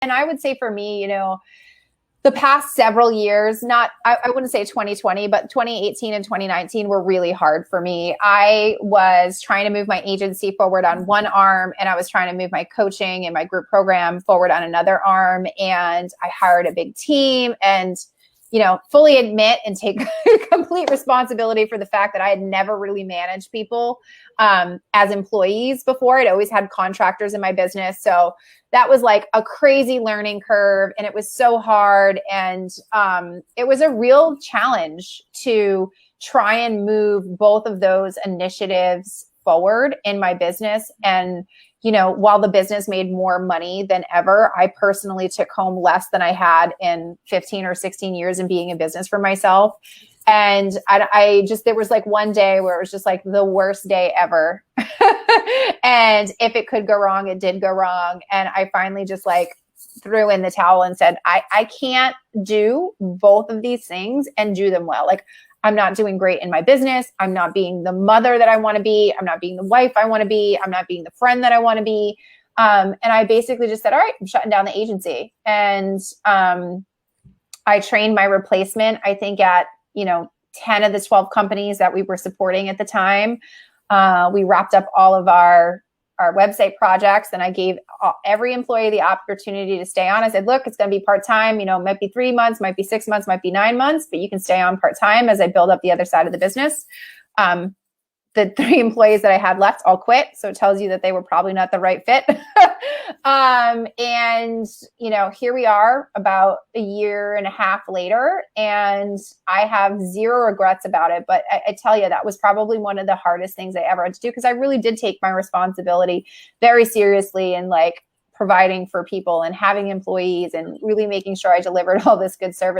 And I would say for me, the past several years, I wouldn't say 2020, but 2018 and 2019 were really hard for me. I was trying to move my agency forward on one arm, and I was trying to move my coaching and my group program forward on another arm. And I hired a big team and, fully admit and take complete responsibility for the fact that I had never really managed people as employees before. I'd always had contractors in my business. So that was like a crazy learning curve, and it was so hard. And it was a real challenge to try and move both of those initiatives forward in my business. And, while the business made more money than ever, I personally took home less than I had in 15 or 16 years in being in business for myself. And there was like one day where it was just like the worst day ever. And if it could go wrong, it did go wrong. And I finally just like threw in the towel and said, I can't do both of these things and do them well. Like, I'm not doing great in my business. I'm not being the mother that I want to be. I'm not being the wife I want to be. I'm not being the friend that I want to be. And I basically just said, all right, I'm shutting down the agency. And I trained my replacement, I think at, 10 of the 12 companies that we were supporting at the time. We wrapped up all of our website projects, and I gave every employee the opportunity to stay on. I said, look, it's going to be part-time, it might be 3 months, might be 6 months, might be 9 months, but you can stay on part-time as I build up the other side of the business. The 3 employees that I had left all quit. So it tells you that they were probably not the right fit. And, here we are about a year and a half later, and I have zero regrets about it. But I tell you, that was probably one of the hardest things I ever had to do, because I really did take my responsibility very seriously, and like providing for people and having employees and really making sure I delivered all this good service.